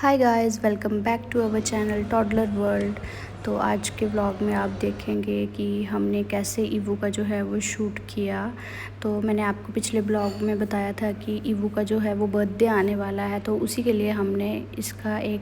Hi guys, welcome back to our channel toddler world. तो आज के व्लॉग में आप देखेंगे कि हमने कैसे ईवू का जो है वो शूट किया। तो मैंने आपको पिछले व्लॉग में बताया था कि ईवू का जो है वो बर्थडे आने वाला है, तो उसी के लिए हमने इसका एक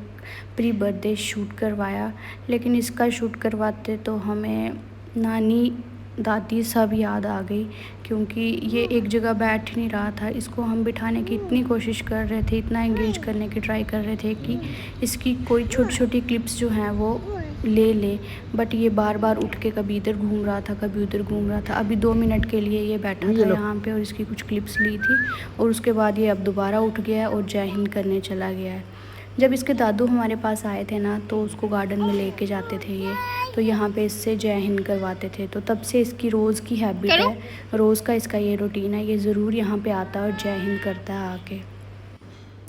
प्री बर्थडे शूट करवाया। लेकिन इसका शूट करवाते तो हमें नानी दादी सब याद आ गई, क्योंकि ये एक जगह बैठ नहीं रहा था। इसको हम बिठाने की इतनी कोशिश कर रहे थे, इतना एंगेज करने की ट्राई कर रहे थे कि इसकी कोई छोटी छोटी क्लिप्स जो हैं वो ले, बट ये बार बार उठ के कभी इधर घूम रहा था, कभी उधर घूम रहा था। अभी 2 मिनट के लिए ये बैठा था यहाँ पे और इसकी कुछ क्लिप्स ली थी, और उसके बाद ये अब दोबारा उठ गया है और जय हिंद करने चला गया है। जब इसके दादू हमारे पास आए थे ना, तो उसको गार्डन में लेके जाते थे ये, तो यहाँ पे इससे जय हिंद करवाते थे। तो तब से इसकी रोज़ की हैबिट है, रोज़ का इसका ये रूटीन है, ये ज़रूर यहाँ पे आता है और जय हिंद करता है आके।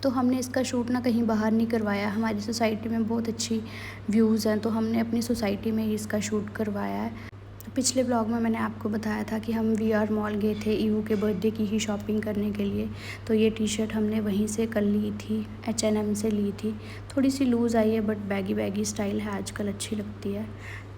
तो हमने इसका शूट ना कहीं बाहर नहीं करवाया, हमारी सोसाइटी में बहुत अच्छी व्यूज़ हैं, तो हमने अपनी सोसाइटी में ही इसका शूट करवाया है। पिछले ब्लॉग में मैंने आपको बताया था कि हम वीआर मॉल गए थे ईवू के बर्थडे की ही शॉपिंग करने के लिए। तो ये टी शर्ट हमने वहीं से कल ली थी, H&M से ली थी। थोड़ी सी लूज़ आई है, बट बैगी बैगी स्टाइल है आजकल, अच्छी लगती है।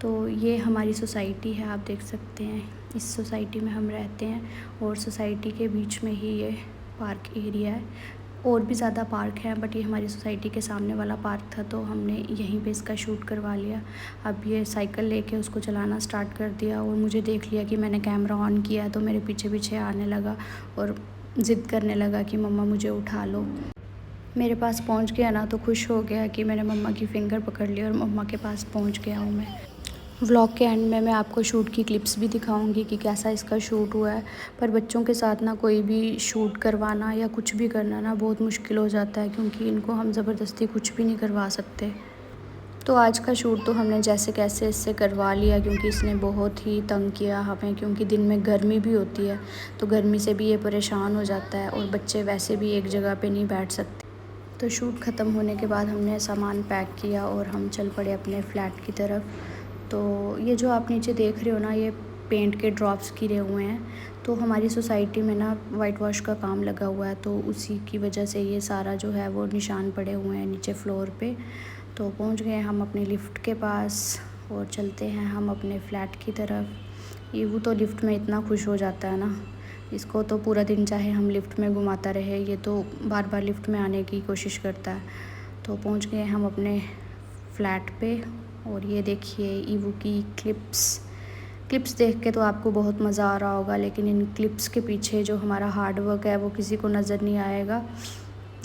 तो ये हमारी सोसाइटी है, आप देख सकते हैं। इस सोसाइटी में हम रहते हैं और सोसाइटी के बीच में ही ये पार्क एरिया है। और भी ज़्यादा पार्क हैं, बट ये हमारी सोसाइटी के सामने वाला पार्क था, तो हमने यहीं पे इसका शूट करवा लिया। अब ये साइकिल लेके उसको चलाना स्टार्ट कर दिया, और मुझे देख लिया कि मैंने कैमरा ऑन किया, तो मेरे पीछे पीछे आने लगा और ज़िद करने लगा कि मम्मा मुझे उठा लो। मेरे पास पहुंच गया ना, तो खुश हो गया कि मैंने मम्मा की फ़िंगर पकड़ ली और मम्मा के पास पहुंच गया हूँ मैं। व्लॉग के एंड में मैं आपको शूट की क्लिप्स भी दिखाऊंगी कि कैसा इसका शूट हुआ है। पर बच्चों के साथ ना कोई भी शूट करवाना या कुछ भी करना ना बहुत मुश्किल हो जाता है, क्योंकि इनको हम ज़बरदस्ती कुछ भी नहीं करवा सकते। तो आज का शूट तो हमने जैसे कैसे इससे करवा लिया, क्योंकि इसने बहुत ही तंग किया हमें, क्योंकि दिन में गर्मी भी होती है, तो गर्मी से भी ये परेशान हो जाता है, और बच्चे वैसे भी एक जगह पे नहीं बैठ सकते। तो शूट ख़त्म होने के बाद हमने सामान पैक किया और हम चल पड़े अपने फ़्लैट की तरफ। तो ये जो आप नीचे देख रहे हो ना, ये पेंट के ड्रॉप्स गिरे हुए हैं। तो हमारी सोसाइटी में ना वाइट वॉश का काम लगा हुआ है, तो उसी की वजह से ये सारा जो है वो निशान पड़े हुए हैं नीचे फ्लोर पे। तो पहुंच गए हम अपने लिफ्ट के पास और चलते हैं हम अपने फ़्लैट की तरफ। ये वो तो लिफ्ट में इतना खुश हो जाता है ना, इसको तो पूरा दिन चाहे हम लिफ्ट में घुमाता रहे, ये तो बार बार लिफ्ट में आने की कोशिश करता है। तो पहुंच गए हम अपने फ़्लैट पे, और ये देखिए ईवू की क्लिप्स देख के तो आपको बहुत मज़ा आ रहा होगा, लेकिन इन क्लिप्स के पीछे जो हमारा हार्ड वर्क है वो किसी को नज़र नहीं आएगा।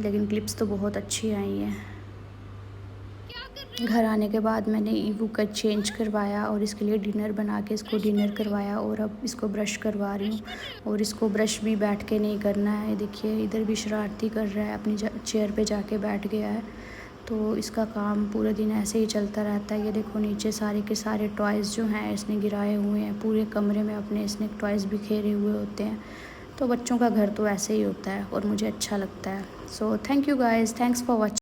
लेकिन क्लिप्स तो बहुत अच्छी आई हैं। घर आने के बाद मैंने ईवू का चेंज करवाया और इसके लिए डिनर बना के इसको डिनर करवाया, और अब इसको ब्रश करवा रही हूँ। और इसको ब्रश भी बैठ के नहीं करना है, देखिए इधर भी शरारती कर रहा है, अपनी चेयर पे जाके बैठ गया है। तो इसका काम पूरे दिन ऐसे ही चलता रहता है। ये देखो नीचे सारे के सारे टॉयज़ जो हैं इसने गिराए हुए हैं, पूरे कमरे में अपने इसने टॉयज़ बिखेरे हुए होते हैं। तो बच्चों का घर तो ऐसे ही होता है और मुझे अच्छा लगता है। So thank you guys, thanks for watching.